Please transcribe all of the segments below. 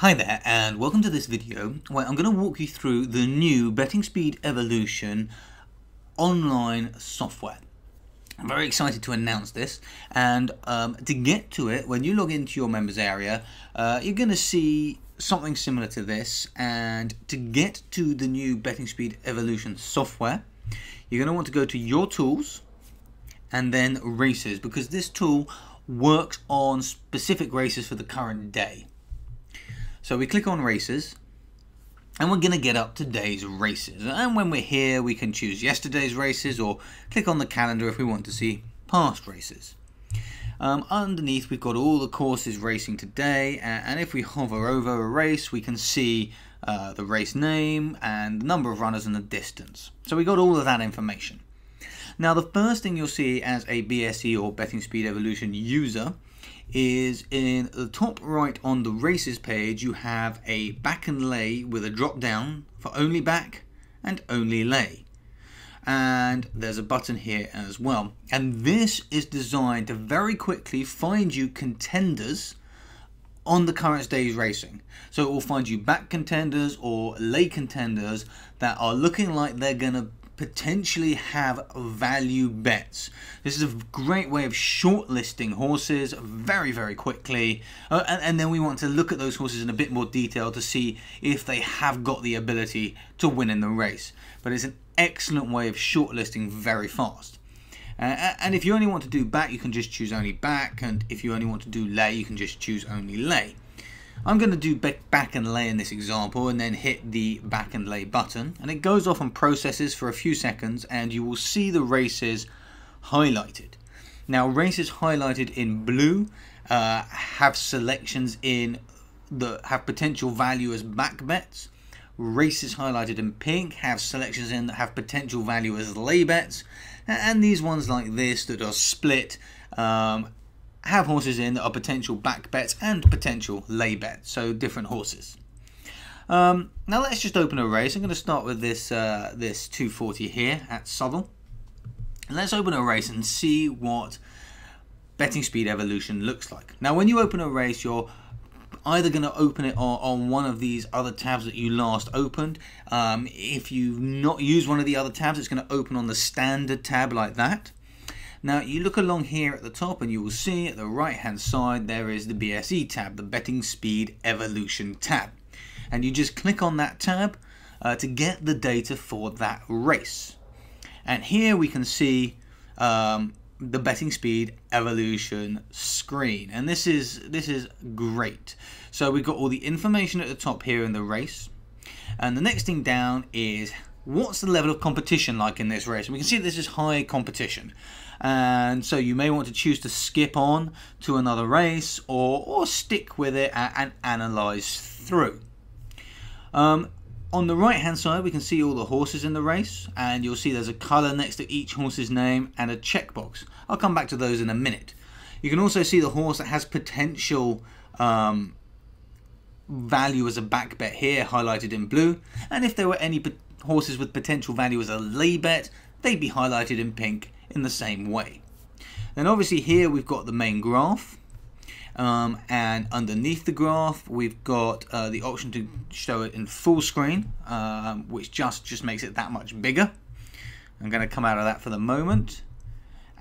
Hi there and welcome to this video where I'm going to walk you through the new Betting Speed Evolution online software. I'm very excited to announce this, and to get to it, when you log into your members area, you're going to see something similar to this. And to get to the new Betting Speed Evolution software, you're going to want to go to your tools and then races, because this tool works on specific races for the current day. So we click on races and we're going to get up today's races, and when we're here we can choose yesterday's races or click on the calendar if we want to see past races. Underneath we've got all the courses racing today, and if we hover over a race we can see the race name and the number of runners and the distance. So we got all of that information. Now the first thing you'll see as a BSE or Betting Speed Evolution user is in the top right on the races page you have a back and lay with a drop down for only back and only lay, and there's a button here as well, and this is designed to very quickly find you contenders on the current day's racing. So it will find you back contenders or lay contenders that are looking like they're gonna potentially have value bets. This is a great way of shortlisting horses very quickly, and then we want to look at those horses in a bit more detail to see if they have got the ability to win in the race. But it's an excellent way of shortlisting very fast. And if you only want to do back, you can just choose only back, and if you only want to do lay, you can just choose only lay. I'm going to do back and lay in this example and then hit the back and lay button, and it goes off and processes for a few seconds and you will see the races highlighted. Now races highlighted in blue have selections in that have potential value as back bets. Races highlighted in pink have selections in that have potential value as lay bets, and these ones like this that are split have horses in that are potential back bets and potential lay bets, so different horses. Now let's just open a race. I'm going to start with this 240 here at Southall. And let's open a race and see what Betting Speed Evolution looks like. Now when you open a race, you're either going to open it on one of these other tabs that you last opened. If you've not used one of the other tabs, it's going to open on the standard tab like that. Now you look along here at the top and you will see at the right hand side there is the BSE tab, the Betting Speed Evolution tab, and you just click on that tab to get the data for that race. And here we can see the Betting Speed Evolution screen, and this is great. So we've got all the information at the top here in the race, and the next thing down is what's the level of competition like in this race. And we can see that this is high competition, and so you may want to choose to skip on to another race or stick with it and analyze through. On the right hand side we can see all the horses in the race, and you'll see there's a colour next to each horse's name and a checkbox. I'll come back to those in a minute. You can also see the horse that has potential value as a back bet here highlighted in blue, and if there were any horses with potential value as a lay bet, they'd be highlighted in pink in the same way. Then obviously here we've got the main graph, and underneath the graph we've got the option to show it in full screen, which just makes it that much bigger. I'm going to come out of that for the moment,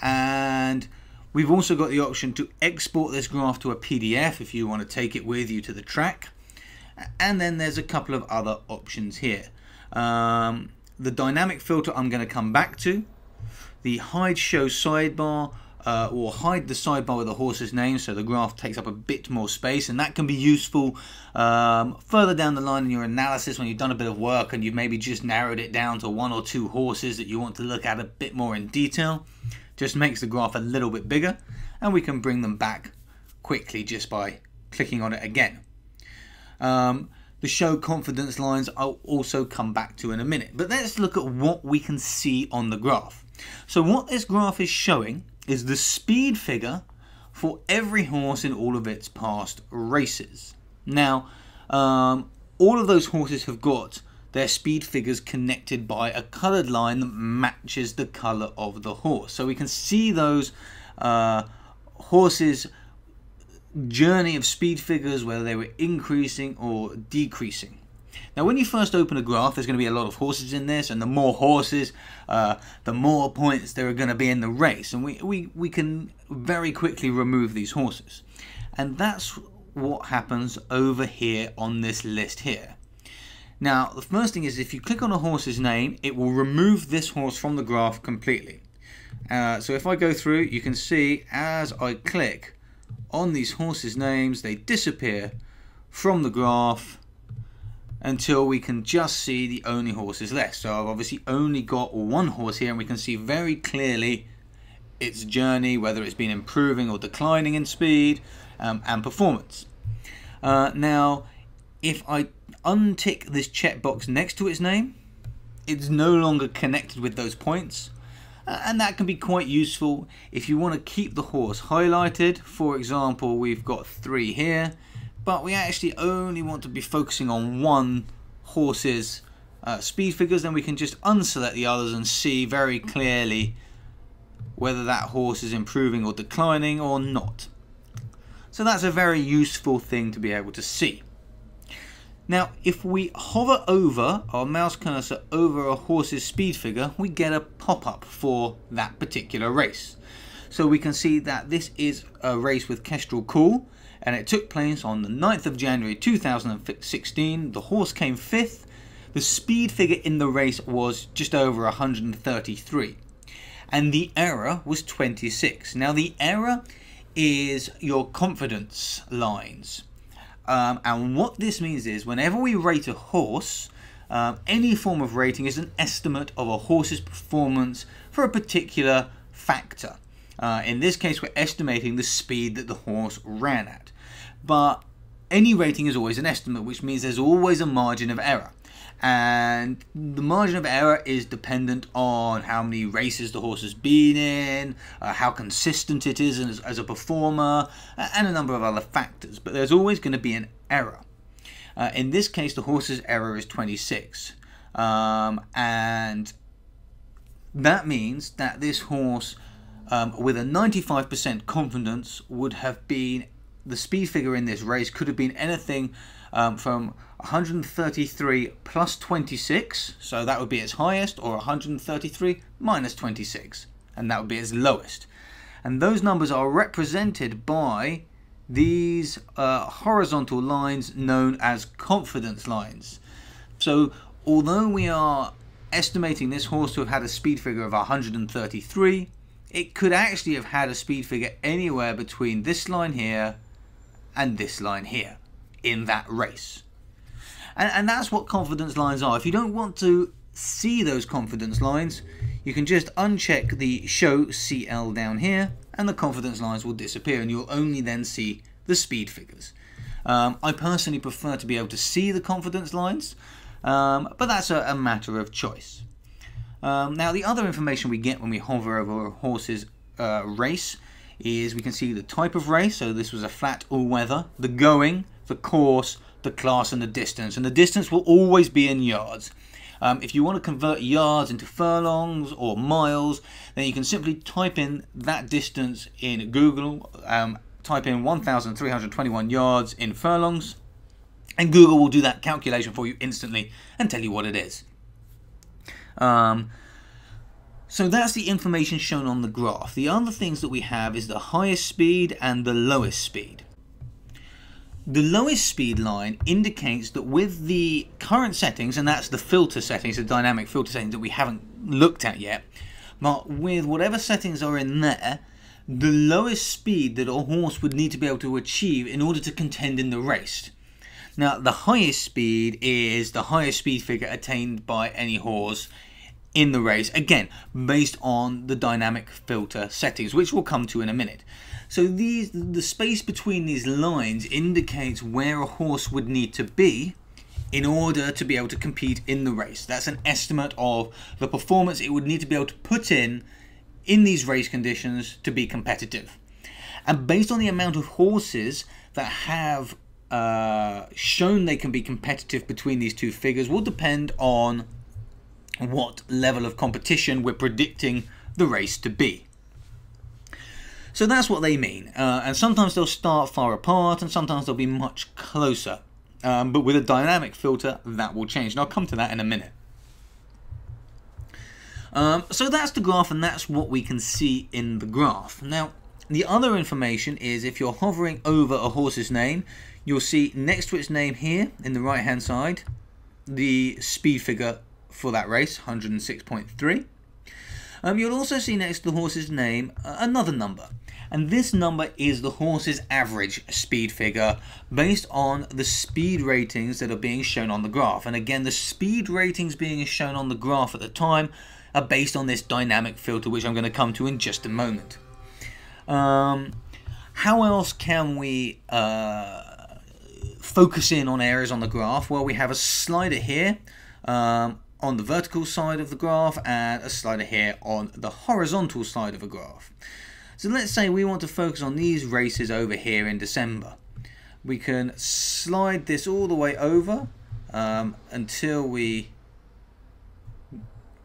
and we've also got the option to export this graph to a PDF if you want to take it with you to the track. And then there's a couple of other options here. The dynamic filter I'm going to come back to. The hide show sidebar will hide the sidebar with the horse's name, so the graph takes up a bit more space, and that can be useful further down the line in your analysis when you've done a bit of work and you've maybe just narrowed it down to one or two horses that you want to look at a bit more in detail. Just makes the graph a little bit bigger, and we can bring them back quickly just by clicking on it again. The show confidence lines I'll also come back to in a minute, but let's look at what we can see on the graph. So what this graph is showing is the speed figure for every horse in all of its past races. Now all of those horses have got their speed figures connected by a coloured line that matches the colour of the horse, so we can see those horses journey of speed figures, whether they were increasing or decreasing. Now when you first open a graph, there's going to be a lot of horses in this, and the more horses, the more points there are going to be in the race, and we can very quickly remove these horses. And that's what happens over here on this list here. Now the first thing is, if you click on a horse's name, it will remove this horse from the graph completely. So if I go through, you can see as I click on these horses' names, they disappear from the graph until we can just see the only horses left. So I've obviously only got one horse here, and we can see very clearly its journey, whether it's been improving or declining in speed and performance. Now if I untick this checkbox next to its name, it's no longer connected with those points. And that can be quite useful if you want to keep the horse highlighted. For example, we've got 3 here, but we actually only want to be focusing on one horse's speed figures. Then we can just unselect the others and see very clearly whether that horse is improving or declining or not. So that's a very useful thing to be able to see. Now if we hover over our mouse cursor over a horse's speed figure, we get a pop-up for that particular race. So we can see that this is a race with Kestrel Cool, and it took place on the 9th of January 2016. The horse came 5th. The speed figure in the race was just over 133, and the error was 26. Now the error is your confidence lines. And what this means is, whenever we rate a horse, any form of rating is an estimate of a horse's performance for a particular factor. In this case, we're estimating the speed that the horse ran at. But any rating is always an estimate, which means there's always a margin of error. And the margin of error is dependent on how many races the horse has been in, how consistent it is as a performer, and a number of other factors. But there's always going to be an error. In this case, the horse's error is 26. And that means that this horse, with a 95% confidence, would have been, the speed figure in this race could have been anything from 133 plus 26, so that would be its highest, or 133 minus 26, and that would be its lowest. And those numbers are represented by these horizontal lines known as confidence lines. So although we are estimating this horse to have had a speed figure of 133, it could actually have had a speed figure anywhere between this line here and this line here in that race. And that's what confidence lines are. If you don't want to see those confidence lines, you can just uncheck the show CL down here, and the confidence lines will disappear, and you'll only then see the speed figures. I personally prefer to be able to see the confidence lines, but that's a matter of choice. Now the other information we get when we hover over a horse's race is we can see the type of race. So this was a flat all-weather, the going, the course, the class, and the distance. And the distance will always be in yards. If you want to convert yards into furlongs or miles, then you can simply type in that distance in Google, type in 1,321 yards in furlongs, and Google will do that calculation for you instantly and tell you what it is. So that's the information shown on the graph. The other things that we have is the highest speed and the lowest speed. The lowest speed line indicates that with the current settings, and that's the filter settings, the dynamic filter settings that we haven't looked at yet, but with whatever settings are in there, the lowest speed that a horse would need to be able to achieve in order to contend in the race. Now the highest speed is the highest speed figure attained by any horse in the race, again based on the dynamic filter settings, which we'll come to in a minute. So the space between these lines indicates where a horse would need to be in order to be able to compete in the race. That's an estimate of the performance it would need to be able to put in these race conditions to be competitive. And based on the amount of horses that have shown they can be competitive between these two figures will depend on what level of competition we're predicting the race to be. So that's what they mean, and sometimes they'll start far apart and sometimes they'll be much closer, but with a dynamic filter that will change, and I'll come to that in a minute. So that's the graph, and that's what we can see in the graph. Now, the other information is if you're hovering over a horse's name, you'll see next to its name here in the right hand side the speed figure for that race, 106.3. You'll also see next to the horse's name another number, and this number is the horse's average speed figure based on the speed ratings that are being shown on the graph. And again, the speed ratings being shown on the graph at the time are based on this dynamic filter, which I'm going to come to in just a moment. How else can we focus in on areas on the graph? Well, we have a slider here on the vertical side of the graph and a slider here on the horizontal side of a graph. So let's say we want to focus on these races over here in December. We can slide this all the way over until we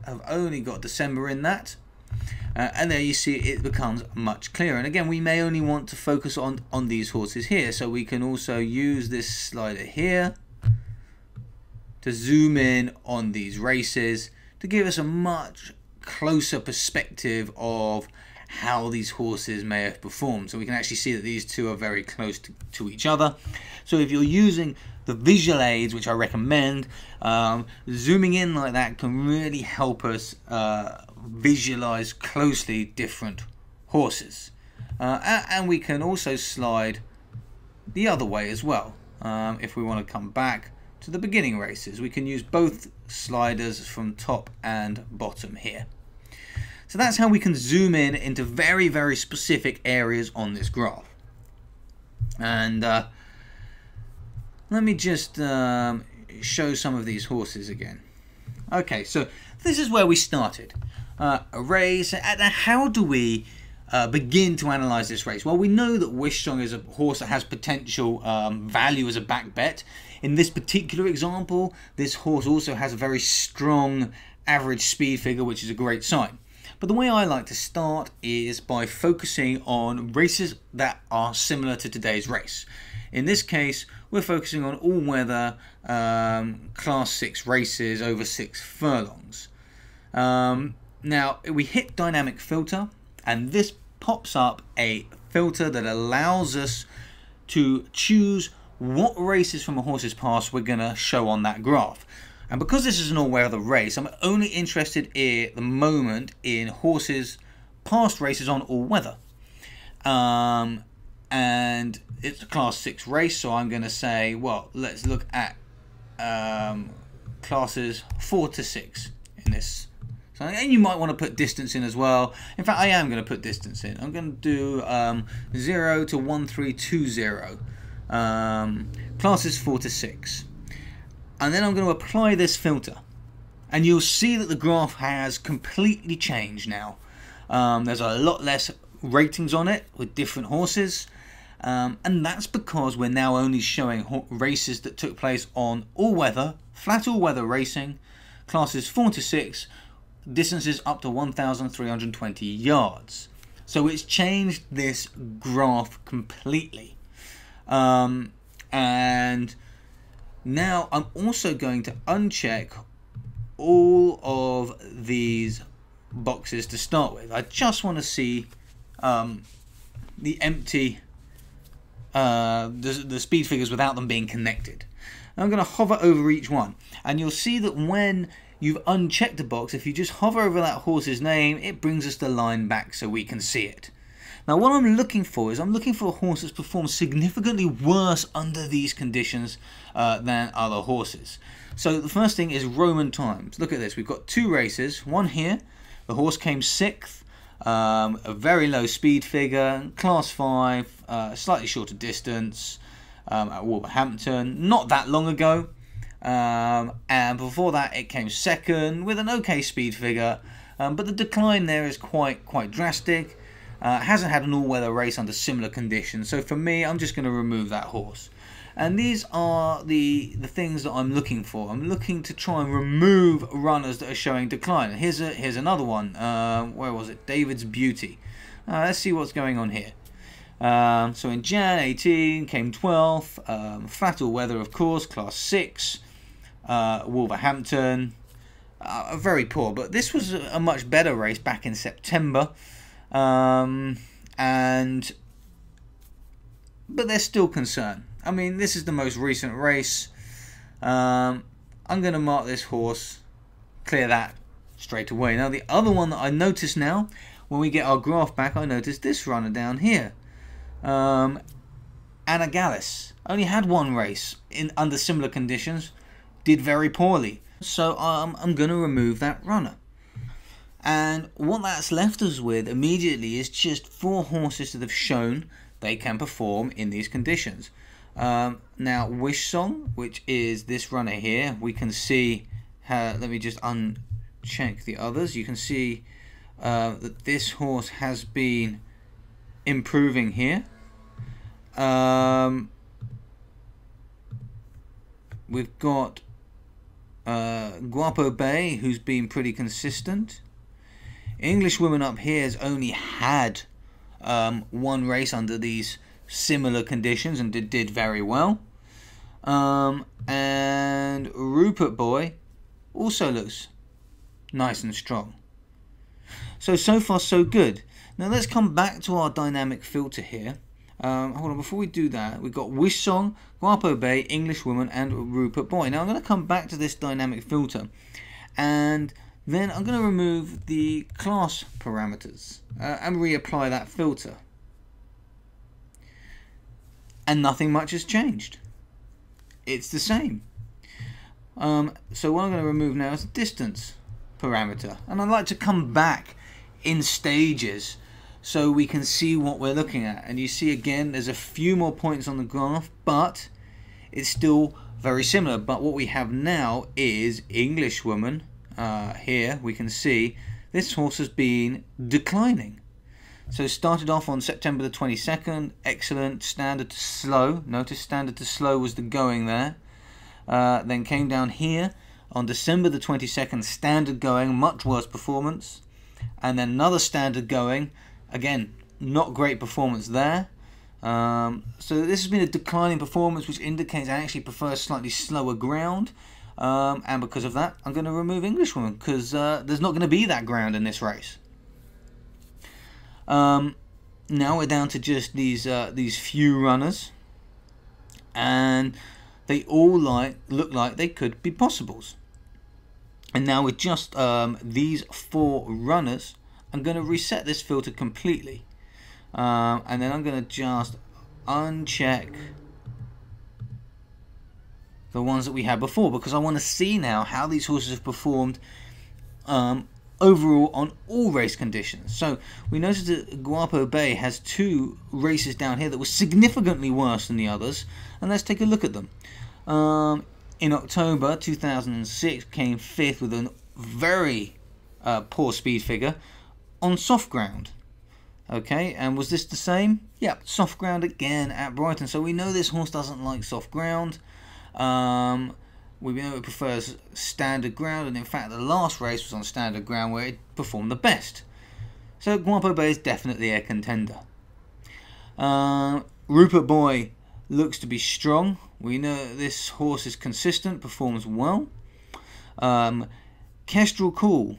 have only got December in that. And there you see it becomes much clearer. And again, we may only want to focus on these horses here. So we can also use this slider here to zoom in on these races to give us a much closer perspective of how these horses may have performed. So we can actually see that these two are very close to each other. So if you're using the visual aids, which I recommend, zooming in like that can really help us visualize closely different horses. And we can also slide the other way as well. If we want to come back to the beginning races, we can use both sliders from top and bottom here. So that's how we can zoom in into very, very specific areas on this graph. And let me just show some of these horses again. Okay, so this is where we started. A race. And how do we begin to analyze this race? Well, we know that Wishstrong is a horse that has potential value as a back bet. In this particular example, this horse also has a very strong average speed figure, which is a great sign. But the way I like to start is by focusing on races that are similar to today's race. In this case, we're focusing on all-weather Class 6 races over 6 furlongs. Now, we hit dynamic filter, and this pops up a filter that allows us to choose what races from a horse's past we're going to show on that graph. And because this is an all-weather race, I'm only interested at the moment in horses past races on all-weather. And it's a Class 6 race, so I'm going to say, well, let's look at classes 4 to 6 in this. So, and you might want to put distance in as well. In fact, I am going to put distance in. I'm going to do 0 to 1320. Classes 4 to 6. And then I'm going to apply this filter. And you'll see that the graph has completely changed now. There's a lot less ratings on it with different horses. And that's because we're now only showing races that took place on all-weather, flat all-weather racing, classes 4 to 6, distances up to 1,320 yards. So it's changed this graph completely. And now I'm also going to uncheck all of these boxes to start with. I just want to see the empty the speed figures without them being connected. I'm going to hover over each one, and you'll see that when you've unchecked a box, if you just hover over that horse's name, it brings us the line back so we can see it. Now what I'm looking for is I'm looking for a horse that's performed significantly worse under these conditions than other horses. So the first thing is Roman times. Look at this, we've got 2 races, one here, the horse came 6th, a very low speed figure, class 5, slightly shorter distance at Wolverhampton, not that long ago. And before that it came 2nd with an okay speed figure, but the decline there is quite drastic. Hasn't had an all-weather race under similar conditions, so for me I'm just going to remove that horse. And these are the things that I'm looking for. I'm looking to try and remove runners that are showing decline. Here's another one. Where was it? David's Beauty. Let's see what's going on here. So in Jan 18 came 12th. Flat all weather, of course, class 6. Wolverhampton. Very poor, but this was a much better race back in September. But there's still concern. I mean, this is the most recent race. I'm going to mark this horse, clear that straight away. Now, the other one that I notice now, when we get our graph back, I noticed this runner down here. Anna Gallus only had one race under similar conditions, did very poorly. So I'm going to remove that runner. And what that's left us with immediately is just 4 horses that have shown they can perform in these conditions. Now Wish Song, which is this runner here, we can see, let me just uncheck the others. You can see that this horse has been improving here. We've got Guapo Bay, who's been pretty consistent. Englishwoman up here has only had one race under these similar conditions and did very well. And Rupert Boy also looks nice and strong. So far so good. Now let's come back to our dynamic filter here. Hold on, before we do that, we've got Wish Song, Guapo Bay, Englishwoman, and Rupert Boy. Now I'm going to come back to this dynamic filter, and then I'm going to remove the class parameters and reapply that filter. And nothing much has changed. It's the same. So what I'm going to remove now is the distance parameter, and I'd like to come back in stages so we can see what we're looking at. And you see again there's a few more points on the graph, but it's still very similar. But what we have now is Englishwoman. Here we can see this horse has been declining. So it started off on September the 22nd, excellent, standard to slow. Notice standard to slow was the going there. Then came down here on December the 22nd, standard going, much worse performance. And then another standard going, again, not great performance there. So this has been a declining performance, which indicates I actually prefer slightly slower ground. And because of that, I'm going to remove Englishwoman, because there's not going to be that ground in this race. Now we're down to just these few runners, and they all look like they could be possibles. And now with just these 4 runners, I'm going to reset this filter completely, and then I'm going to just uncheck the ones that we had before, because I want to see now how these horses have performed overall on all race conditions. So we noticed that Guapo Bay has 2 races down here that were significantly worse than the others, and let's take a look at them. In October 2006 came 5th with a very poor speed figure on soft ground. Okay, and was this the same? Yeah, soft ground again at Brighton. So we know this horse doesn't like soft ground. We know it prefers standard ground, and in fact the last race was on standard ground where it performed the best. So Guapo Bay is definitely a contender. Rupert Boy looks to be strong. We know this horse is consistent, performs well. Kestrel Cool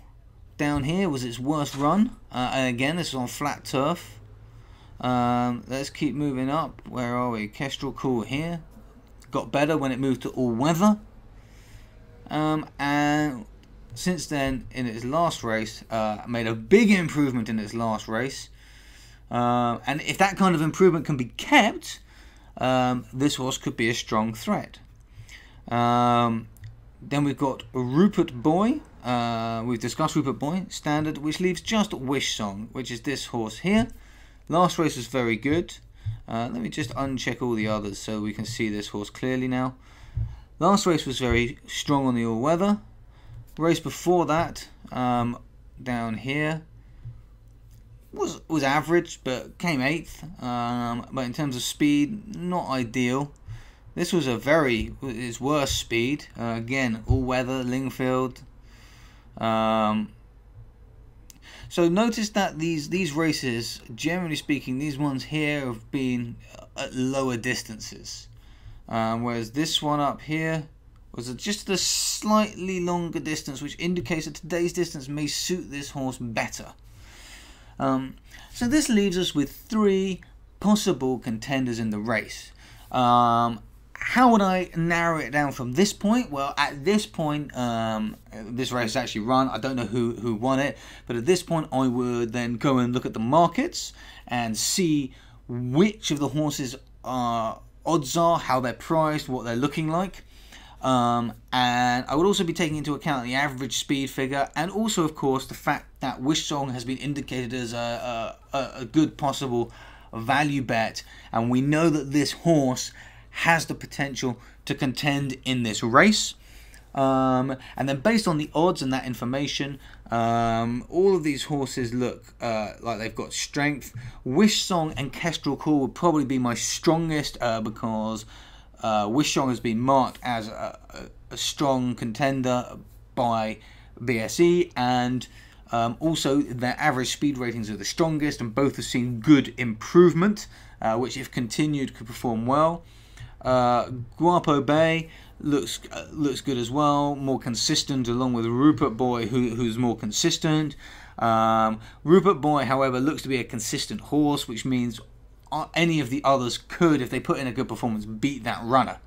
down here was its worst run, and again this is on flat turf. Let's keep moving up. Where are we? Kestrel Cool here. Got better when it moved to all weather. And since then, in its last race, made a big improvement in its last race. And if that kind of improvement can be kept, this horse could be a strong threat. Then we've got Rupert Boy. We've discussed Rupert Boy, standard, which leaves just Wish Song, which is this horse here. Last race was very good. Let me just uncheck all the others so we can see this horse clearly now. Last race was very strong on the all-weather. Race before that, down here, was average, but came 8th. But in terms of speed, not ideal. This was his worst speed. Again, all weather, Lingfield. So notice that these races, generally speaking, these ones here have been at lower distances, whereas this one up here was just a slightly longer distance, which indicates that today's distance may suit this horse better. So this leaves us with 3 possible contenders in the race. How would I narrow it down from this point? Well, at this point, this race is actually run. I don't know who won it, but at this point I would then go and look at the markets and see which of the horses odds are, how they're priced, what they're looking like. And I would also be taking into account the average speed figure, and also, of course, the fact that Wish Song has been indicated as a good possible value bet, and we know that this horse has the potential to contend in this race. And then based on the odds and that information, all of these horses look like they've got strength. Wish Song and Kestrel Call would probably be my strongest, because Wish Song has been marked as a strong contender by BSE, and also their average speed ratings are the strongest, and both have seen good improvement, which if continued could perform well. Guapo Bay looks good as well, more consistent, along with Rupert Boy, who's more consistent. Rupert Boy, however, looks to be a consistent horse, which means any of the others could, if they put in a good performance, beat that runner.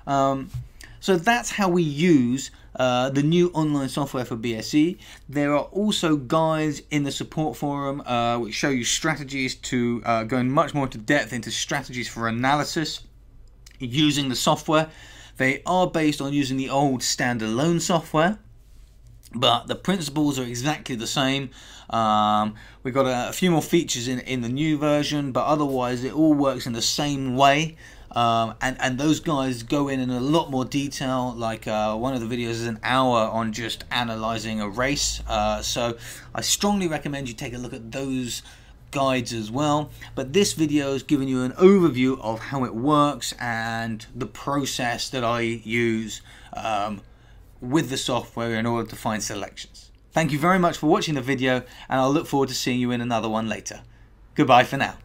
So that's how we use the new online software for BSE. There are also guides in the support forum which show you strategies to go in much more into depth into strategies for analysis using the software. They are based on using the old standalone software, but the principles are exactly the same. We've got a few more features in the new version, but otherwise it all works in the same way. And those guys go in a lot more detail. Like one of the videos is an hour on just analyzing a race. So I strongly recommend you take a look at those guides as well. But this video is giving you an overview of how it works and the process that I use with the software in order to find selections. Thank you very much for watching the video, and I'll look forward to seeing you in another one later. Goodbye for now.